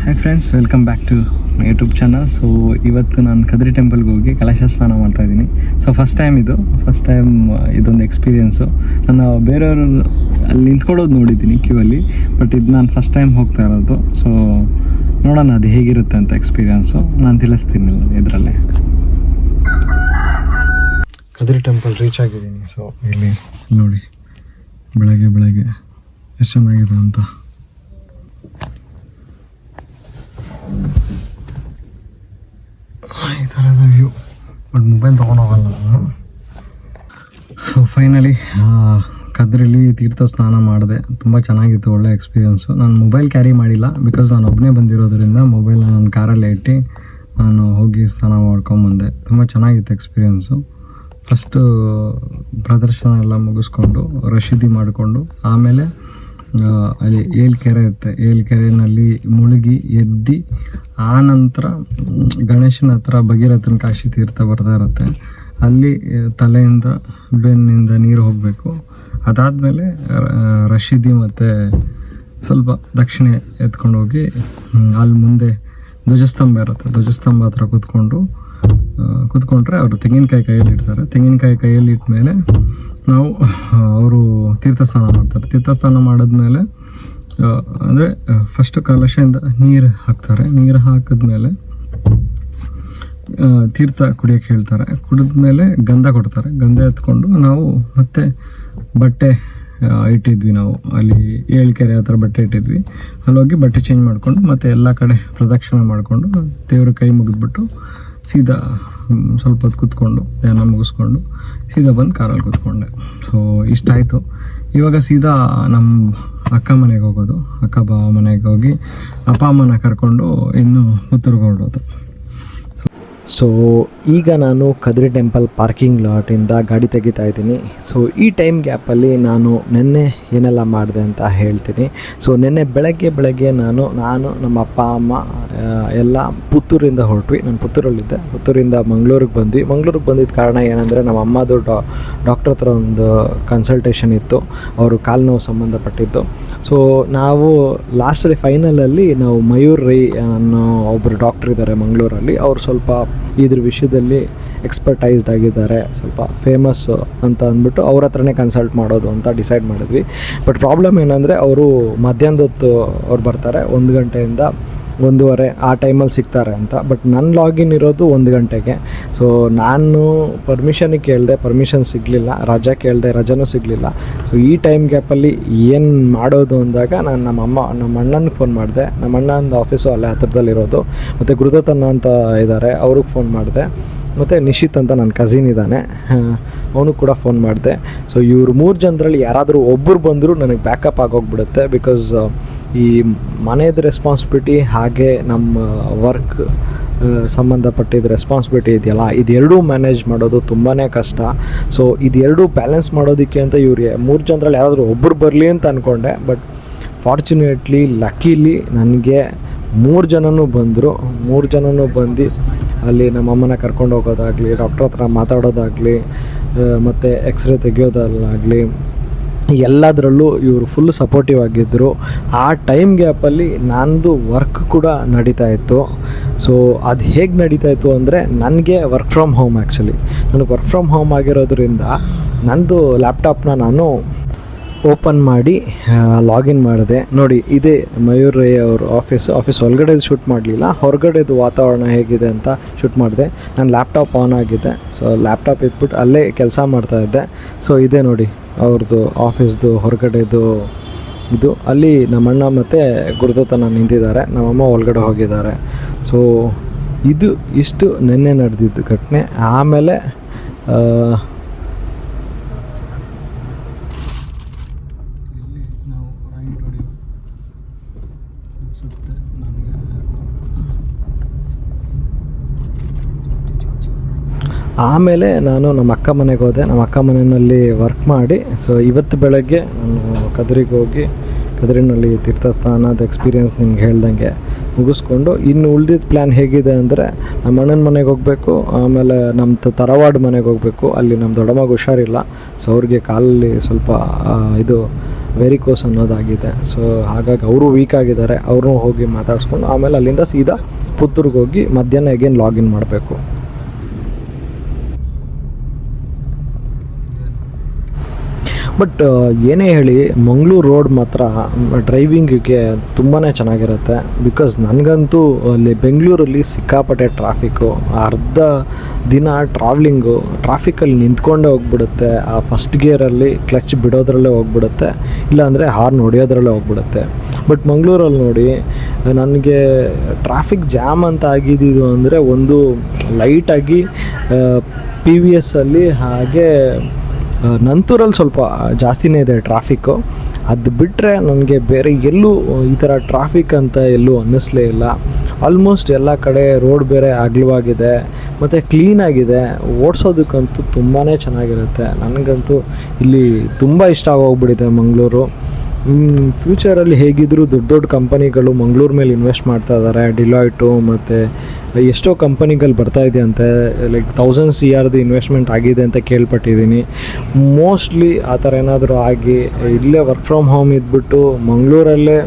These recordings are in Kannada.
Hi friends, welcome back to my YouTube channel. So ಇವತ್ತು ನಾನು ಕದ್ರಿ ಟೆಂಪಲ್ಗೆ ಹೋಗಿ ಕಲಶ ಸ್ನಾನ ಮಾಡ್ತಾಯಿದ್ದೀನಿ. ಸೊ ಫಸ್ಟ್ ಟೈಮ್ ಇದೊಂದು ಎಕ್ಸ್ಪೀರಿಯೆನ್ಸು. ನಾನು ಬೇರೆಯವರು ಅಲ್ಲಿ ನಿಂತ್ಕೊಳ್ಳೋದು ನೋಡಿದ್ದೀನಿ ಕ್ಯೂ ಅಲ್ಲಿ, ಬಟ್ ಇದು ನಾನು ಫಸ್ಟ್ ಟೈಮ್ ಹೋಗ್ತಾ ಇರೋದು. ಸೊ ನೋಡೋಣ ಅದು ಹೇಗಿರುತ್ತೆ ಅಂತ ಎಕ್ಸ್ಪೀರಿಯೆನ್ಸು ನಾನು ತಿಳಿಸ್ತೀನಿ ಇದರಲ್ಲೇ. ಕದ್ರಿ ಟೆಂಪಲ್ ರೀಚ್ ಆಗಿದ್ದೀನಿ. ಸೊ ಇಲ್ಲಿ ನೋಡಿ, ಬೆಳಗ್ಗೆ ಎಷ್ಟು ಚೆನ್ನಾಗಿದೆ ಅಂತ. ಈ ಥರದ ವ್ಯೂ, ಬಟ್ ಮೊಬೈಲ್ ತೊಗೊಂಡೋಗಲ್ಲ ನಾನು. ಸೊ ಫೈನಲಿ ಕದ್ರಿಲಿ ತೀರ್ಥ ಸ್ನಾನ ಮಾಡಿದೆ. ತುಂಬ ಚೆನ್ನಾಗಿತ್ತು, ಒಳ್ಳೆ ಎಕ್ಸ್ಪೀರಿಯೆನ್ಸು. ನಾನು ಮೊಬೈಲ್ ಕ್ಯಾರಿ ಮಾಡಿಲ್ಲ, ಬಿಕಾಸ್ ನಾನು ಒಬ್ಬನೇ ಬಂದಿರೋದ್ರಿಂದ ಮೊಬೈಲ್ನ ನಾನು ಕಾರಲ್ಲೇ ಇಟ್ಟು ನಾನು ಹೋಗಿ ಸ್ನಾನ ಮಾಡ್ಕೊಂಬಂದೆ. ತುಂಬ ಚೆನ್ನಾಗಿತ್ತು ಎಕ್ಸ್ಪೀರಿಯೆನ್ಸು. ಫಸ್ಟು ಪ್ರದರ್ಶನ ಎಲ್ಲ ಮುಗಿಸ್ಕೊಂಡು ರಶೀದಿ ಮಾಡಿಕೊಂಡು ಆಮೇಲೆ ಅಲ್ಲಿ ಏಳ್ಕೆರೆ ಇರುತ್ತೆ, ಏಳ್ಕೆರೆಯಲ್ಲಿ ಮುಳುಗಿ ಎದ್ದು ಆನಂತರ ಗಣೇಶನ ಹತ್ರ ಭಗೀರಥನ ಕಾಶಿ ತೀರ್ಥ ಬರ್ತಾ ಇರುತ್ತೆ. ಅಲ್ಲಿ ತಲೆಯಿಂದ ಬೆನ್ನಿಂದ ನೀರು ಹೋಗಬೇಕು. ಅದಾದಮೇಲೆ ರಶೀದಿ ಮತ್ತು ಸ್ವಲ್ಪ ದಕ್ಷಿಣೆ ಎತ್ಕೊಂಡು ಹೋಗಿ ಅಲ್ಲಿ ಮುಂದೆ ಧ್ವಜಸ್ತಂಭ ಇರುತ್ತೆ, ಧ್ವಜಸ್ತಂಭ ಹತ್ರ ಕೂತ್ಕೊಂಡ್ರೆ ಅವರು ತೆಂಗಿನಕಾಯಿ ಕೈಯಲ್ಲಿ ಇಡ್ತಾರೆ. ತೆಂಗಿನಕಾಯಿ ಕೈಯಲ್ಲಿ ಇಟ್ಟ ನಾವು ಅವರು ತೀರ್ಥಸ್ನಾನ ಮಾಡ್ತಾರೆ. ತೀರ್ಥಸ್ನಾನ ಮಾಡಿದ್ಮೇಲೆ ಅಂದರೆ ಫಸ್ಟು ಕಲಶದಿಂದ ನೀರು ಹಾಕ್ತಾರೆ. ನೀರು ಹಾಕಿದ್ಮೇಲೆ ತೀರ್ಥ ಕುಡಿಯೋಕ್ಕೆ ಹೇಳ್ತಾರೆ. ಕುಡಿದ್ಮೇಲೆ ಗಂಧ ಕೊಡ್ತಾರೆ. ಗಂಧ ಎತ್ಕೊಂಡು ನಾವು ಮತ್ತೆ ಬಟ್ಟೆ ಇಟ್ಟಿದ್ವಿ. ನಾವು ಅಲ್ಲಿ ಏಳ್ಕೆರೆ ಹತ್ರ ಬಟ್ಟೆ ಇಟ್ಟಿದ್ವಿ. ಅಲ್ಲಿ ಹೋಗಿ ಬಟ್ಟೆ ಚೇಂಜ್ ಮಾಡಿಕೊಂಡು ಮತ್ತೆ ಎಲ್ಲ ಕಡೆ ಪ್ರದಕ್ಷಿಣೆ ಮಾಡಿಕೊಂಡು ದೇವ್ರ ಕೈ ಮುಗಿದ್ಬಿಟ್ಟು ಸೀದಾ ಸ್ವಲ್ಪ ಹೊತ್ತು ಕೂತ್ಕೊಂಡು ಧ್ಯಾನ ಮುಗಿಸ್ಕೊಂಡು ಸೀದಾ ಬಂದು ಕಾರಲ್ಲಿ ಕೂತ್ಕೊಂಡೆ. ಸೊ ಇಷ್ಟಾಯಿತು. ಇವಾಗ ಸೀದಾ ನಮ್ಮ ಅಕ್ಕ ಮನೆಗೆ ಹೋಗೋದು. ಅಕ್ಕ ಬಾವ ಮನೆಗೆ ಹೋಗಿ ಅಪ್ಪ ಅಮ್ಮನ ಕರ್ಕೊಂಡು ಇನ್ನು ಪುತ್ತೂರಿಗೆ ಹೊರಡೋದು. ಸೊ ಈಗ ನಾನು ಕದ್ರಿ ಟೆಂಪಲ್ ಪಾರ್ಕಿಂಗ್ ಲಾಟಿಂದ ಗಾಡಿ ತೆಗಿತಾ ಇದ್ದೀನಿ. ಸೊ ಈ ಟೈಮ್ ಗ್ಯಾಪಲ್ಲಿ ನಾನು ನೆನ್ನೆ ಏನೆಲ್ಲ ಮಾಡಿದೆ ಅಂತ ಹೇಳ್ತೀನಿ. ಸೊ ನೆನ್ನೆ ಬೆಳಗ್ಗೆ ನಾನು ನಮ್ಮ ಅಪ್ಪ ಅಮ್ಮ ಎಲ್ಲ ಪುತ್ತೂರಿಂದ ಹೊರಟ್ವಿ. ನಾನು ಪುತ್ತೂರಲ್ಲಿದ್ದೆ. ಪುತ್ತೂರಿಂದ ಮಂಗಳೂರಿಗೆ ಬಂದಿದ್ದ ಕಾರಣ ಏನಂದರೆ ನಮ್ಮ ಅಮ್ಮದು ಡಾಕ್ಟ್ರ್ ಹತ್ರ ಒಂದು ಕನ್ಸಲ್ಟೇಷನ್ ಇತ್ತು, ಅವರು ಕಾಲು ನೋವು ಸಂಬಂಧಪಟ್ಟಿದ್ದು. ಸೊ ನಾವು ಲಾಸ್ಟ್ ಫೈನಲಲ್ಲಿ ನಾವು ಮಯೂರ್ ರೈ ಅನ್ನೋ ಒಬ್ಬರು ಡಾಕ್ಟ್ರ್ ಇದ್ದಾರೆ ಮಂಗಳೂರಲ್ಲಿ. ಅವರು ಸ್ವಲ್ಪ ಇದ್ರ ವಿಷಯದಲ್ಲಿ ಎಕ್ಸ್ಪರ್ಟೈಸ್ಡ್ ಆಗಿದ್ದಾರೆ, ಸ್ವಲ್ಪ ಫೇಮಸ್ಸು ಅಂತ ಅಂದ್ಬಿಟ್ಟು ಅವ್ರ ಹತ್ರನೇ ಕನ್ಸಲ್ಟ್ ಮಾಡೋದು ಅಂತ ಡಿಸೈಡ್ ಮಾಡಿದ್ವಿ. ಬಟ್ ಪ್ರಾಬ್ಲಮ್ ಏನಂದರೆ ಅವರು ಮಧ್ಯಾಹ್ನದ ಹೊತ್ತು ಅವ್ರು ಬರ್ತಾರೆ, 1 ಗಂಟೆಯಿಂದ 1:30 ಆ ಟೈಮಲ್ಲಿ ಸಿಗ್ತಾರೆ ಅಂತ. ಬಟ್ ನನ್ನ ಲಾಗಿನ್ ಇರೋದು 1 ಗಂಟೆಗೆ. ಸೊ ನಾನು ಪರ್ಮಿಷನಿಗೆ ಕೇಳಿದೆ, ಪರ್ಮಿಷನ್ ಸಿಗಲಿಲ್ಲ. ರಜಾ ಕೇಳಿದೆ, ರಜಾನೂ ಸಿಗಲಿಲ್ಲ. ಸೊ ಈ ಟೈಮ್ ಗ್ಯಾಪಲ್ಲಿ ಏನು ಮಾಡೋದು ಅಂದಾಗ ನಾನು ನಮ್ಮ ಅಣ್ಣನಿಗೆ ಫೋನ್ ಮಾಡಿದೆ. ನಮ್ಮ ಅಣ್ಣನ ಆಫೀಸು ಅಲ್ಲೇ ಹತ್ತಿರದಲ್ಲಿರೋದು. ಮತ್ತು ಗುರುದತ್ತಣ್ಣ ಅಂತ ಇದ್ದಾರೆ, ಅವ್ರಿಗೆ ಫೋನ್ ಮಾಡಿದೆ. ಮತ್ತು ನಿಶಿತ್ ಅಂತ ನನ್ನ ಕಸಿನ್ ಇದ್ದಾನೆ, ಅವನು ಕೂಡ ಫೋನ್ ಮಾಡಿದೆ. ಸೊ ಇವ್ರು 3 ಜನರಲ್ಲಿ ಯಾರಾದರೂ ಒಬ್ಬರು ಬಂದರೂ ನನಗೆ ಬ್ಯಾಕಪ್ ಆಗೋಗ್ಬಿಡುತ್ತೆ. ಬಿಕಾಸ್ ಈ ಮನೆಯದು ರೆಸ್ಪಾನ್ಸಿಬಿಲಿಟಿ ಹಾಗೆ ನಮ್ಮ ವರ್ಕ್ ಸಂಬಂಧಪಟ್ಟಿದ್ದು ರೆಸ್ಪಾನ್ಸಿಬಿಲಿಟಿ ಇದೆಯಲ್ಲ, ಇದೆರಡೂ ಮ್ಯಾನೇಜ್ ಮಾಡೋದು ತುಂಬಾ ಕಷ್ಟ. ಸೊ ಇದೆರಡೂ ಬ್ಯಾಲೆನ್ಸ್ ಮಾಡೋದಕ್ಕೆ ಅಂತ ಇವ್ರಿಗೆ 3 ಜನರಲ್ಲಿ ಯಾರಾದರೂ ಒಬ್ಬರು ಬರಲಿ ಅಂತ ಅಂದ್ಕೊಂಡೆ. ಬಟ್ ಫಾರ್ಚುನೇಟ್ಲಿ ಲಕ್ಕೀಲಿ ನನಗೆ 3 ಜನನೂ ಬಂದರು. 3 ಜನನೂ ಬಂದು ಅಲ್ಲಿ ನಮ್ಮಮ್ಮನ ಕರ್ಕೊಂಡು ಹೋಗೋದಾಗಲಿ, ಡಾಕ್ಟ್ರ್ ಹತ್ರ ಮಾತಾಡೋದಾಗಲಿ, ಮತ್ತು ಎಕ್ಸ್ರೇ ತೆಗಿಯೋದಾಗಲಿ, ಎಲ್ಲದರಲ್ಲೂ ಇವರು ಫುಲ್ ಸಪೋರ್ಟಿವ್ ಆಗಿದ್ದರು. ಆ ಟೈಮ್ ಗ್ಯಾಪಲ್ಲಿ ನನ್ನದು ವರ್ಕ್ ಕೂಡ ನಡೀತಾ ಇತ್ತು. ಸೊ ಅದು ಹೇಗೆ ನಡೀತಾ ಇತ್ತು ಅಂದರೆ, ನನಗೆ ವರ್ಕ್ ಫ್ರಮ್ ಹೋಮ್, ಆ್ಯಕ್ಚುಲಿ ನನಗೆ ವರ್ಕ್ ಫ್ರಮ್ ಹೋಮ್ ಆಗಿರೋದ್ರಿಂದ ನನ್ನದು ಲ್ಯಾಪ್ಟಾಪ್ನ ನಾನು ಓಪನ್ ಮಾಡಿ ಲಾಗಿನ್ ಮಾಡಿದೆ. ನೋಡಿ, ಇದೇ ಮಯೂರ್ ರೈ ಅವ್ರ ಆಫೀಸ್ ಒಳಗಡೆ ಶೂಟ್ ಮಾಡಲಿಲ್ಲ, ಹೊರಗಡೆದು ವಾತಾವರಣ ಹೇಗಿದೆ ಅಂತ ಶೂಟ್ ಮಾಡಿದೆ. ನನ್ನ ಲ್ಯಾಪ್ಟಾಪ್ ಆನ್ ಆಗಿದೆ. ಸೊ ಲ್ಯಾಪ್ಟಾಪ್ ಇಟ್ಬಿಟ್ಟು ಅಲ್ಲೇ ಕೆಲಸ ಮಾಡ್ತಾಯಿದ್ದೆ. ಸೊ ಇದೇ ನೋಡಿ ಅವ್ರದ್ದು ಆಫೀಸ್ದು ಹೊರಗಡೆದು ಇದು. ಅಲ್ಲಿ ನಮ್ಮಣ್ಣ ಮತ್ತು ಗುರುದತ್ತನ ನಿಂತಿದ್ದಾರೆ, ನಮ್ಮಮ್ಮ ಒಳಗಡೆ ಹೋಗಿದ್ದಾರೆ. ಸೊ ಇಷ್ಟು ನೆನ್ನೆ ನಡೆದಿದ್ದು ಘಟನೆ. ಆಮೇಲೆ ನಾನು ನಮ್ಮ ಅಕ್ಕ ಮನೆಗೆ ಹೋದೆ. ನಮ್ಮ ಅಕ್ಕ ಮನೆಯಲ್ಲಿ ವರ್ಕ್ ಮಾಡಿ, ಸೊ ಇವತ್ತು ಬೆಳಗ್ಗೆ ನಾನು ಕದ್ರಿಗೆ ಹೋಗಿ ಕದ್ರಿನಲ್ಲಿ ತೀರ್ಥಸ್ಥಾನದ ಎಕ್ಸ್ಪೀರಿಯೆನ್ಸ್ ನಿಮ್ಗೆ ಹೇಳ್ದಂಗೆ ಮುಗಿಸ್ಕೊಂಡು ಇನ್ನು ಉಳಿದಿದ್ದ ಪ್ಲ್ಯಾನ್ ಹೇಗಿದೆ ಅಂದರೆ, ನಮ್ಮ ಅಣ್ಣನ ಮನೆಗೆ ಹೋಗಬೇಕು, ಆಮೇಲೆ ನಮ್ಮ ತರವಾಡು ಮನೆಗೆ ಹೋಗಬೇಕು. ಅಲ್ಲಿ ನಮ್ಮ ದೊಡ್ಡಮ್ಮಗೆ ಹುಷಾರಿಲ್ಲ. ಸೊ ಅವ್ರಿಗೆ ಕಾಲಲ್ಲಿ ಸ್ವಲ್ಪ ವೆರಿಕೋಸ್ ಅನ್ನೋದಾಗಿದೆ. ಸೊ ಹಾಗಾಗಿ ಅವರು ವೀಕ್ ಆಗಿದ್ದಾರೆ, ಅವ್ರನ್ನೂ ಹೋಗಿ ಮಾತಾಡಿಸ್ಕೊಂಡು ಆಮೇಲೆ ಅಲ್ಲಿಂದ ಸೀದಾ ಪುತ್ತೂರಿಗೆ ಹೋಗಿ ಮಧ್ಯಾಹ್ನ ಅಗೇನ್ ಲಾಗಿನ್ ಮಾಡಬೇಕು. ಬಟ್ ಏನೇ ಹೇಳಿ ಮಂಗಳೂರು ರೋಡ್ ಮಾತ್ರ ಡ್ರೈವಿಂಗಿಗೆ ತುಂಬಾ ಚೆನ್ನಾಗಿರುತ್ತೆ. ಬಿಕಾಸ್ ನನಗಂತೂ ಅಲ್ಲಿ ಬೆಂಗಳೂರಲ್ಲಿ ಸಿಕ್ಕಾಪಟ್ಟೆ ಟ್ರಾಫಿಕ್ಕು, ಅರ್ಧ ದಿನ ಟ್ರಾಫಿಕಲ್ಲಿ ನಿಂತ್ಕೊಂಡೇ ಹೋಗ್ಬಿಡುತ್ತೆ. ಆ ಫಸ್ಟ್ ಗೇರಲ್ಲಿ ಕ್ಲಚ್ ಬಿಡೋದ್ರಲ್ಲೇ ಹೋಗ್ಬಿಡುತ್ತೆ, ಇಲ್ಲಾಂದರೆ ಹಾರ್ನ್ ಹೊಡೆಯೋದ್ರಲ್ಲೇ ಹೋಗ್ಬಿಡುತ್ತೆ. ಬಟ್ ಮಂಗಳೂರಲ್ಲಿ ನೋಡಿ, ನನಗೆ ಟ್ರಾಫಿಕ್ ಜಾಮ್ ಅಂತ ಆಗಿದ್ದು ಅಂದರೆ ಒಂದು ಲೈಟಾಗಿ PVS ಅಲ್ಲಿ, ಹಾಗೆ ನಂತೂರಲ್ಲಿ ಸ್ವಲ್ಪ ಜಾಸ್ತಿನೇ ಇದೆ ಟ್ರಾಫಿಕ್ಕು. ಅದು ಬಿಟ್ಟರೆ ನನಗೆ ಬೇರೆ ಎಲ್ಲೂ ಈ ಥರ ಟ್ರಾಫಿಕ್ ಅಂತ ಎಲ್ಲೂ ಅನ್ನಿಸ್ಲೇ ಇಲ್ಲ. ಆಲ್ಮೋಸ್ಟ್ ಎಲ್ಲ ಕಡೆ ರೋಡ್ ಬೇರೆ ಅಗಲವಾಗಿದೆ ಮತ್ತು ಕ್ಲೀನಾಗಿದೆ, ಓಡಿಸೋದಕ್ಕಂತೂ ತುಂಬಾ ಚೆನ್ನಾಗಿರುತ್ತೆ. ನನಗಂತೂ ಇಲ್ಲಿ ತುಂಬ ಇಷ್ಟ ಆಗೋಗ್ಬಿಟ್ಟಿದೆ ಮಂಗಳೂರು. ಫ್ಯೂಚರಲ್ಲಿ ಹೇಗಿದ್ದರೂ ದೊಡ್ಡ ದೊಡ್ಡ ಕಂಪನಿಗಳು ಮಂಗಳೂರು ಮೇಲೆ ಇನ್ವೆಸ್ಟ್ ಮಾಡ್ತಾ ಇದ್ದಾರೆ. ಡಿಲಾಯ್ಟು ಮತ್ತು ಎಷ್ಟೋ ಕಂಪನಿಗಳು ಬರ್ತಾಯಿದೆ ಅಂತೆ, ಲೈಕ್ 1000 CR ಇನ್ವೆಸ್ಟ್ಮೆಂಟ್ ಆಗಿದೆ ಅಂತ ಕೇಳ್ಪಟ್ಟಿದ್ದೀನಿ. ಮೋಸ್ಟ್ಲಿ ಆ ಥರ ಏನಾದರೂ ಆಗಿ ಇಲ್ಲೇ ವರ್ಕ್ ಫ್ರಮ್ ಹೋಮ್ ಇದ್ಬಿಟ್ಟು ಮಂಗಳೂರಲ್ಲೇ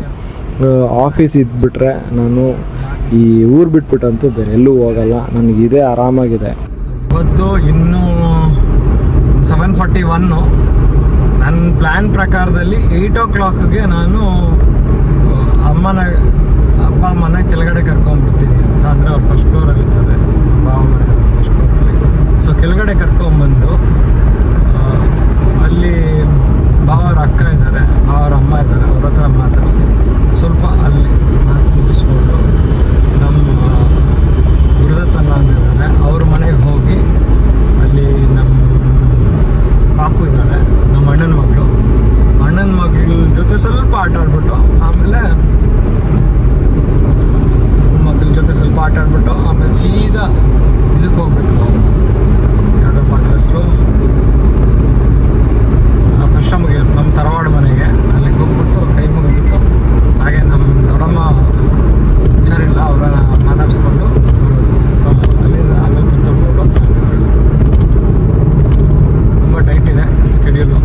ಆಫೀಸ್ ಇದ್ಬಿಟ್ರೆ ನಾನು ಈ ಊರು ಬಿಟ್ಬಿಟ್ಟಂತೂ ಬೇರೆ ಎಲ್ಲೂ ಹೋಗಲ್ಲ. ನನಗೆ ಇದೇ ಆರಾಮಾಗಿದೆ. ಇವತ್ತು ಇನ್ನೂ 7:41. ನನ್ನ ಪ್ಲ್ಯಾನ್ ಪ್ರಕಾರದಲ್ಲಿ 8 o'clockಗೆ ನಾನು ಅಪ್ಪ ಅಮ್ಮನ ಕೆಳಗಡೆ ಕರ್ಕೊಂಡ್ಬಿಡ್ತೀನಿ ಅಂತ. ಅಂದರೆ ಅವ್ರು ಫಸ್ಟ್ ಫ್ಲೋರಲ್ಲಿ ಇದ್ದಾರೆ, ಭಾವ ಮನೆ ಫಸ್ಟ್ ಫ್ಲೋರಲ್ಲಿ. ಸೊ ಕೆಳಗಡೆ ಕರ್ಕೊಂಡ್ಬಂದು ಅಲ್ಲಿ ಭಾವರ ಅಕ್ಕ ಇದ್ದಾರೆ, ಭಾವರ ಅಮ್ಮ ಇದ್ದಾರೆ, ಅವ್ರ ಹತ್ರ ಮಾತಾಡಿಸಿ ಸ್ವಲ್ಪ ಅಲ್ಲಿ ಮಾತು ಮುಗಿಸ್ಕೊಂಡು ನಮ್ಮ ಗುರುದತ್ತನ್ನ ಅಂತಿದ್ದಾರೆ ಅವ್ರ ಮನೆಗೆ ಹೋಗಿ ಅಲ್ಲಿ ನಮ್ಮ ಪಾಪು ಇದ್ದಾಳೆ, ನಮ್ಮ ಅಣ್ಣನ ಮಗಳ ಜೊತೆ ಸ್ವಲ್ಪ ಆಟ ಆಡ್ಬಿಟ್ಟು ಆಮೇಲೆ ಸೀದಾ ಇದಕ್ಕೆ ಹೋಗ್ಬೇಕು ನಾವು. ಯಾವುದಪ್ಪ ಅದ್ರ ಹೆಸರು, ಪಶ್ಚಿಮಗೆ ನಮ್ಮ ತರವಾಡು ಮನೆಗೆ. ಅಲ್ಲಿಗೆ ಹೋಗ್ಬಿಟ್ಟು ಕೈ ಮುಗಿಬಿಟ್ಟು ಹಾಗೆ ನಮ್ಮ ದೊಡ್ಡಮ್ಮ ಹುಷಾರಿಲ್ಲ, ಅವರನ್ನ ಮಾತಾಡಿಸ್ಕೊಂಡು ಬರೋದು. ಅಲ್ಲಿಂದ ಆಮೇಲೆ ಪುತ್ತೂರು ಹೋಗೋದು. ತುಂಬ ಟೈಟ್ ಇದೆ ಸ್ಕೆಡ್ಯೂಲು.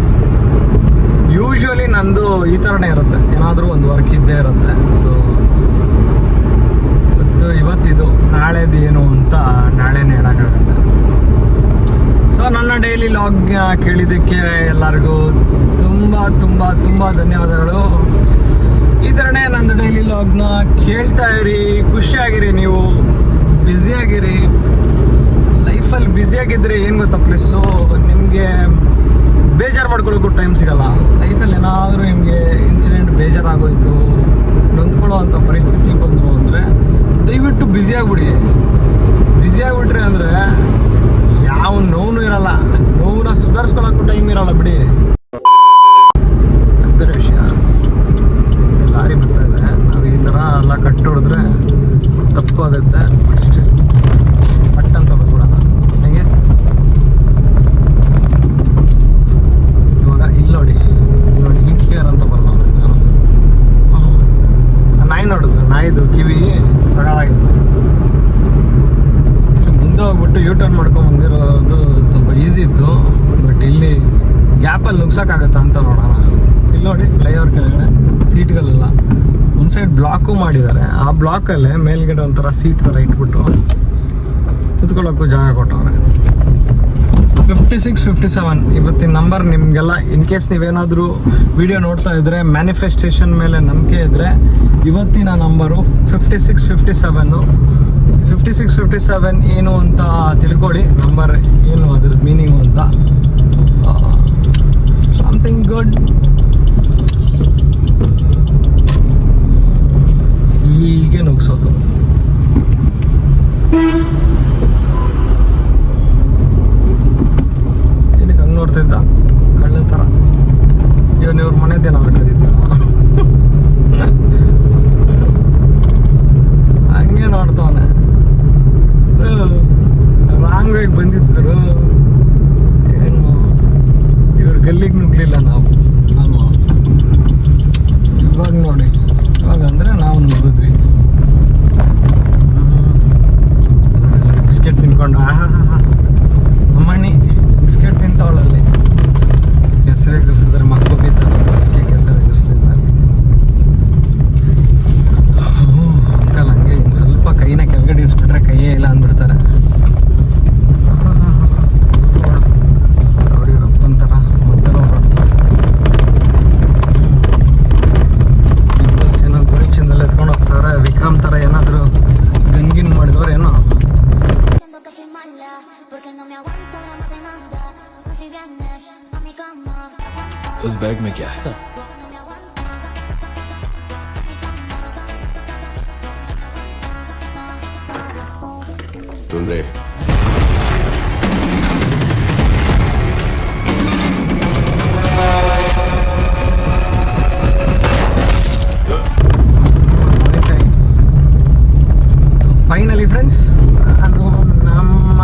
ಯೂಶ್ವಲಿ ನಂದು ಈ ಥರನೇ ಇರುತ್ತೆ, ಏನಾದರೂ ಒಂದು ವರ್ಕ್ ಇದ್ದೇ ಇರುತ್ತೆ. ಸೊ ಇವತ್ತಿದು, ನಾಳೆದು ಏನು ಅಂತ ನಾಳೆನೇ ಹೇಳೋಕ್ಕಾಗುತ್ತೆ. ಸೊ ನನ್ನ ಡೈಲಿ ಲಾಗ್ ಕೇಳಿದ್ದಕ್ಕೆ ಎಲ್ಲರಿಗೂ ತುಂಬ ತುಂಬ ತುಂಬ ಧನ್ಯವಾದಗಳು. ಈ ಥರನೇ ನಂದು ಡೈಲಿ ಲಾಗ್ನ ಕೇಳ್ತಾ ಇರಿ, ಖುಷಿಯಾಗಿರಿ, ನೀವು ಬ್ಯುಸಿಯಾಗಿರಿ. ಲೈಫಲ್ಲಿ ಬ್ಯುಸಿಯಾಗಿದ್ದರೆ ಏನು ಗೊತ್ತಾ ಪ್ಲಸ್ಸು, ನಿಮಗೆ ಬೇಜಾರು ಮಾಡ್ಕೊಳ್ಳೋಕ್ಕೂ ಟೈಮ್ ಸಿಗೋಲ್ಲ. ಲೈಫಲ್ಲಿ ಏನಾದರೂ ನಿಮಗೆ ಇನ್ಸಿಡೆಂಟ್ ಬೇಜಾರಾಗೋಯ್ತು, ನೊಂದ್ಕೊಳ್ಳೋ ಅಂಥ ಪರಿಸ್ಥಿತಿ ಬಂದರು ಅಂದರೆ ದಯವಿಟ್ಟು ಬ್ಯುಸಿಯಾಗ್ಬಿಟ್ರೆ ಅಂದರೆ ಯಾವ ನೋವು ಇರಲ್ಲ, ನೋವನ್ನ ಸುಧಾರಿಸ್ಕೊಳ್ಳೋಕ್ಕೂ ಟೈಮ್ ಇರಲ್ಲ ಬಿಡಿ. ಬೇರೆ ವಿಷಯ, ಲಾರಿ ಬರ್ತಾ ಇದೆ, ನಾವು ಈ ಥರ ಎಲ್ಲ ಕಟ್ಟು ಹೊಡೆದ್ರೆ ತಪ್ಪಾಗುತ್ತೆ. ಅಷ್ಟೇ ಪಟ್ಟಂತ ಬಿಟ್ಬಿಡೋಣ. ಹೇಗೆ ಇವಾಗ ಇಲ್ಲಿ ನೋಡಿ ಹಿಟ್ಕೇರ್ ಅಂತ ಬರೋದು. ನಾಯಿ ನೋಡಿದ್ರು, ನಾಯಿದು ಕಿವಿ ಸಗಾಗಿತ್ತು. ಮುಂದೆ ಹೋಗ್ಬಿಟ್ಟು U-turn ಮಾಡ್ಕೊಂಡು ಬಂದಿರೋದು ಸ್ವಲ್ಪ ಈಸಿ ಇತ್ತು. ಬಟ್ ಇಲ್ಲಿ ಗ್ಯಾಪಲ್ಲಿ ನುಗ್ಸೋಕ್ಕಾಗತ್ತಾ ಅಂತ ನೋಡೋಣ. ಇಲ್ಲಿ ನೋಡಿ ಫ್ಲೈಓವರ್ ಕೆಳಗಡೆ ಸೀಟ್ಗಳೆಲ್ಲ ಒಂದು ಸೈಡ್ ಬ್ಲಾಕು ಮಾಡಿದ್ದಾರೆ. ಆ ಬ್ಲಾಕಲ್ಲೇ ಮೇಲ್ಗಡೆ ಒಂಥರ ಸೀಟ್ ಥರ ಇಟ್ಬಿಟ್ಟು ಕುತ್ಕೊಳ್ಳೋಕ್ಕೂ ಜಾಗ ಕೊಟ್ಟವ್ರೆ. 56 57 ಇವತ್ತಿನ ನಂಬರ್ ನಿಮಗೆಲ್ಲ. ಇನ್ ಕೇಸ್ ನೀವೇನಾದರೂ ವಿಡಿಯೋ ನೋಡ್ತಾ ಇದ್ದರೆ, ಮ್ಯಾನಿಫೆಸ್ಟೇಷನ್ ಮೇಲೆ ನಂಬಿಕೆ ಇದ್ದರೆ, ಇವತ್ತಿನ ನಂಬರು 56 57. 56 57 ಏನು ಅಂತ ತಿಳ್ಕೊಳ್ಳಿ, ನಂಬರ್ ಏನು ಅದ್ರ ಮೀನಿಂಗು ಅಂತ. Something good. ಹೀಗೆ ನುಗ್ಸೋದು. ಏನಕ್ಕೆ ಹಂಗೆ ನೋಡ್ತಿದ್ದ ಕಳ್ಳನ ಥರ? ಇವ್ರ ಮನೆದೇನಾದ್ರು ಕದಿದ್ದ? ಹಂಗೆ ನೋಡ್ತವನೆ. ರಾಂಗ್ ವೇಗ್ ಬಂದಿದ್ದರು, ಏನು ಇವ್ರ ಗಲ್ಲಿಗೆ ನುಗ್ಲಿಲ್ಲ ನಾವು. ಇಳಿಸ್ಬಿಟ್ರೆ ಕೈಯೇ ಇಲ್ಲ ಅಂದ್ಬಿಡ್ತಾರೆ. ನೋಡಿ ರಪ್ಪಂತಾರ ಮೊದಲು ಏನೋ ಗುರಿಚಿಂದಲ್ಲಿ ಎತ್ಕೊಂಡು ಹೋಗ್ತಾರೆ. ವಿಕ್ರಮ್ ಥರ ಏನಾದರೂ ಗನ್ಗಿನ್ ಮಾಡಿದವ್ರು ಏನೋ. उस बैग में क्या है? सुन रहे? ಸೊ ಫೈನಲಿ ಫ್ರೆಂಡ್ಸ್, ನಾನು ನಮ್ಮ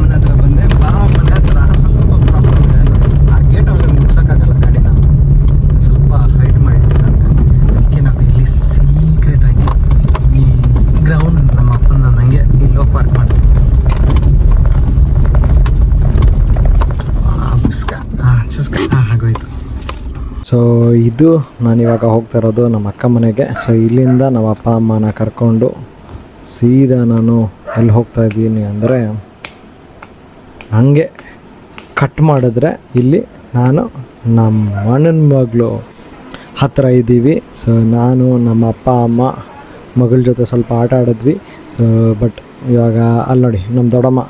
ಮನೆ ಹತ್ರ ಬಂದೆ. ಮನೆ ಹತ್ರ ಸ್ವಲ್ಪ ಪ್ರಾಬ್ಲಮ್ ಇದೆ. ಆ ಗೇಟ್ ಒಳಗೆ ಮುಟ್ಸೋಕ್ಕಾಗಲ್ಲ ಗಾಡಿನ, ಸ್ವಲ್ಪ ಹೈಟ್ ಮಾಡಿಟ್ಟಿದ್ದಾರೆ. ಅದಕ್ಕೆ ನಾವು ಇಲ್ಲಿ ಸೀಕ್ರೆಟಾಗಿ ಈ ಗ್ರೌಂಡ್ ನಮ್ಮ ಅಪ್ಪನ ನನಗೆ ಇಲ್ಲೋ ಪಾರ್ಕ್ ಮಾಡ್ತೀವಿ. ಆಗೋಯ್ತು. ಸೊ ಇದು ನಾನಿವಾಗ ಹೋಗ್ತಾ ಇರೋದು ನಮ್ಮ ಅಕ್ಕ ಮನೆಗೆ. ಸೊ ಇಲ್ಲಿಂದ ನಮ್ಮ ಅಪ್ಪ ಅಮ್ಮನ ಕರ್ಕೊಂಡು ಸೀದಾ ನಾನು ಎಲ್ಲಿ ಹೋಗ್ತಾ ಇದ್ದೀನಿ ಅಂದರೆ, ಹಂಗೆ ಕಟ್ ಮಾಡಿದ್ರೆ ಇಲ್ಲಿ ನಾನು ನಮ್ಮ ಅಣ್ಣನ ಮಗಳು ಹತ್ತಿರ ಇದ್ದೀವಿ. ಸೊ ನಾನು ನಮ್ಮ ಅಪ್ಪ ಅಮ್ಮ ಮಗಳ ಜೊತೆ ಸ್ವಲ್ಪ ಆಟ ಆಡಿದ್ವಿ. ಸೊ ಬಟ್ ಇವಾಗ ಅಲ್ಲಿ ನೋಡಿ ನಮ್ಮ ದೊಡ್ಡಮ್ಮ,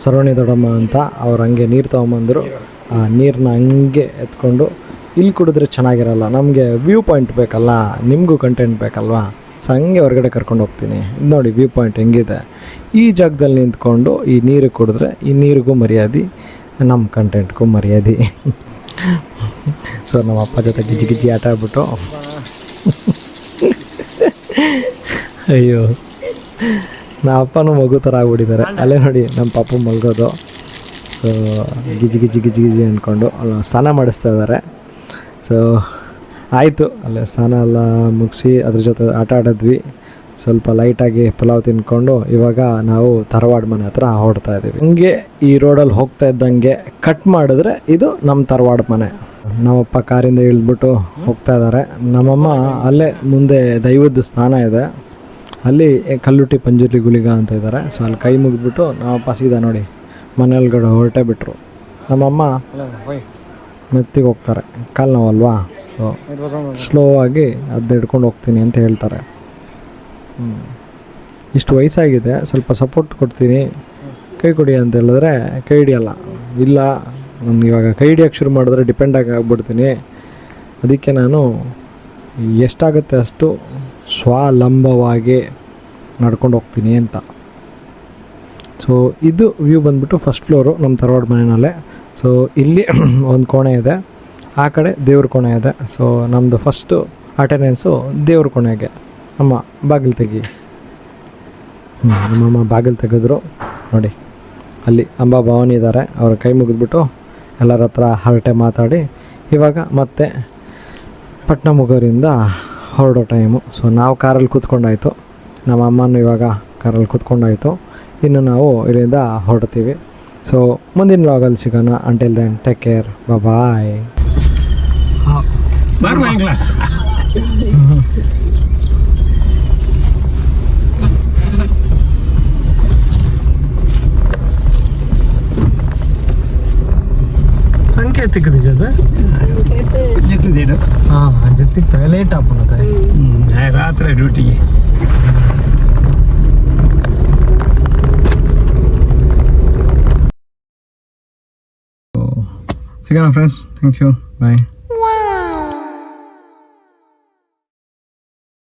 ಸರೋಣಿ ದೊಡ್ಡಮ್ಮ ಅಂತ, ಅವ್ರು ಹಂಗೆ ನೀರು ತೊಗೊಂಬಂದರು. ಆ ನೀರನ್ನ ಹಂಗೆ ಎತ್ಕೊಂಡು ಇಲ್ಲಿ ಕುಡಿದ್ರೆ ಚೆನ್ನಾಗಿರಲ್ಲ, ನಮಗೆ ವ್ಯೂ ಪಾಯಿಂಟ್ ಬೇಕಲ್ಲ, ನಿಮಗೂ ಕಂಟೆಂಟ್ ಬೇಕಲ್ವಾ. ಸೊ ಹಂಗೆ ಹೊರಗಡೆ ಕರ್ಕೊಂಡು ಹೋಗ್ತೀನಿ. ಇದು ನೋಡಿ ವ್ಯೂ ಪಾಯಿಂಟ್ ಹೆಂಗಿದೆ. ಈ ಜಾಗದಲ್ಲಿ ನಿಂತ್ಕೊಂಡು ಈ ನೀರು ಕುಡಿದ್ರೆ ಈ ನೀರಿಗೂ ಮರ್ಯಾದೆ, ನಮ್ಮ ಕಂಟೆಂಟ್ಗೂ ಮರ್ಯಾದೆ. ಸೊ ನಮ್ಮ ಅಪ್ಪ ಜೊತೆ ಗಿಜ್ಜಿ ಗಿಜ್ಜಿ ಆಟ ಆಡ್ಬಿಟ್ಟು ಅಯ್ಯೋ, ನಮ್ಮ ಅಪ್ಪನೂ ಮಗು ಥರ ಆಗ್ಬಿಟ್ಟಿದ್ದಾರೆ. ಅಲ್ಲೇ ನೋಡಿ ನಮ್ಮ ಪಾಪ ಮಲ್ಗೋದು. ಸೊ ಗಿಜ್ಜಿ ಗಿಜ್ಜಿ ಗಿಜ್ಜಿ ಗಿಜ್ಜಿ ಅಂದ್ಕೊಂಡು ಸ್ನಾನ ಮಾಡಿಸ್ತಾ ಇದ್ದಾರೆ. ಸೊ ಆಯಿತು, ಅಲ್ಲೇ ಸ್ನಾನ ಎಲ್ಲ ಮುಗಿಸಿ ಅದ್ರ ಜೊತೆ ಆಟ ಆಡಿದ್ವಿ. ಸ್ವಲ್ಪ ಲೈಟಾಗಿ ಪಲಾವ್ ತಿನ್ಕೊಂಡು ಇವಾಗ ನಾವು ತರವಾಡ ಮನೆ ಹತ್ರ ಹೊರಡ್ತಾ ಇದ್ದೀವಿ. ಹಂಗೆ ಈ ರೋಡಲ್ಲಿ ಹೋಗ್ತಾ ಇದ್ದಂಗೆ ಕಟ್ ಮಾಡಿದ್ರೆ ಇದು ನಮ್ಮ ತರವಾಡ ಮನೆ. ನಮ್ಮಪ್ಪ ಕಾರಿಂದ ಇಳಿದ್ಬಿಟ್ಟು ಹೋಗ್ತಾ ಇದ್ದಾರೆ. ನಮ್ಮಮ್ಮ ಅಲ್ಲೇ ಮುಂದೆ ದೈವದ ಸ್ಥಾನ ಇದೆ, ಅಲ್ಲಿ ಕಲ್ಲುಟ್ಟಿ ಪಂಜುರ್ಲಿ ಗುಳಿಗ ಅಂತ ಇದ್ದಾರೆ. ಸೊ ಅಲ್ಲಿ ಕೈ ಮುಗಿದ್ಬಿಟ್ಟು ನಮ್ಮಪ್ಪ ಸೀದಾ ನೋಡಿ ಮನೆಯೊಳಗಡೆ ಹೊರಟೇ ಬಿಟ್ರು. ನಮ್ಮಮ್ಮ ಮೆತ್ತಿಗೆ ಹೋಗ್ತಾರೆ, ಕಾಲು ನೋವಲ್ವಾ. ಸೊ ಸ್ಲೋ ಆಗಿ ಅದು ಹಿಡ್ಕೊಂಡು ಹೋಗ್ತೀನಿ ಅಂತ ಹೇಳ್ತಾರೆ. ಇಷ್ಟು ವಯಸ್ಸಾಗಿದೆ, ಸ್ವಲ್ಪ ಸಪೋರ್ಟ್ ಕೊಡ್ತೀನಿ, ಕೈ ಕೊಡಿ ಅಂತ ಹೇಳಿದ್ರೆ ಕೈ ಹಿಡಿಯಲ್ಲ. ಇಲ್ಲ, ನಾನು ಇವಾಗ ಕೈ ಹಿಡಿಯೋಕ್ಕೆ ಶುರು ಮಾಡಿದ್ರೆ ಡಿಪೆಂಡಾಗಿ ಆಗ್ಬಿಡ್ತೀನಿ. ಅದಕ್ಕೆ ನಾನು ಎಷ್ಟಾಗುತ್ತೆ ಅಷ್ಟು ಸ್ವಾವಲಂಬವಾಗಿ ನಡ್ಕೊಂಡು ಹೋಗ್ತೀನಿ ಅಂತ. ಸೊ ಇದು ವ್ಯೂ ಬಂದುಬಿಟ್ಟು ಫಸ್ಟ್ ಫ್ಲೋರು ನಮ್ಮ ತರವಾಡ ಮನೆಯಲ್ಲೇ. ಸೊ ಇಲ್ಲಿ ಒಂದು ಕೋಣೆ ಇದೆ, ಆ ಕಡೆ ದೇವ್ರ ಕೋಣೆ ಇದೆ. ಸೊ ನಮ್ಮದು ಫಸ್ಟು ಅಟೆಂಡೆನ್ಸು ದೇವ್ರ ಕೋಣೆಗೆ. ಅಮ್ಮ ಬಾಗಿಲು ತೆಗಿ. ನಮ್ಮಮ್ಮ ಬಾಗಿಲು ತೆಗೆದ್ರು ನೋಡಿ. ಅಲ್ಲಿ ಅಂಬಾ ಭವಾನಿ ಇದ್ದಾರೆ, ಅವ್ರ ಕೈ ಮುಗಿದ್ಬಿಟ್ಟು ಎಲ್ಲರ ಹತ್ರ ಹರಟೆ ಮಾತಾಡಿ ಇವಾಗ ಮತ್ತೆ ಪಟ್ನಮುಗೂರಿಂದ ಹೊರಡೋ ಟೈಮು. ಸೊ ನಾವು ಕಾರಲ್ಲಿ ಕೂತ್ಕೊಂಡಾಯಿತು, ನಮ್ಮ ಅಮ್ಮನೂ ಇವಾಗ ಕಾರಲ್ಲಿ ಕೂತ್ಕೊಂಡಾಯಿತು. ಇನ್ನು ನಾವು ಇಲ್ಲಿಂದ ಹೊರಡ್ತೀವಿ. ಸೊ ಮುಂದಿನ ವ್ಲಾಗಲ್ಲಿ ಸಿಗೋಣ. ಅಂಟಿಲ್ ದೆನ್ ಟೇಕ್ ಕೇರ್, ಬಾಯ್. संकेतिक दिखत जितने दिन हाँ जितने पहले ही टाप होता है रात रे ड्यूटी सिगना फ्रेंड्स, थैंक यू, बाय.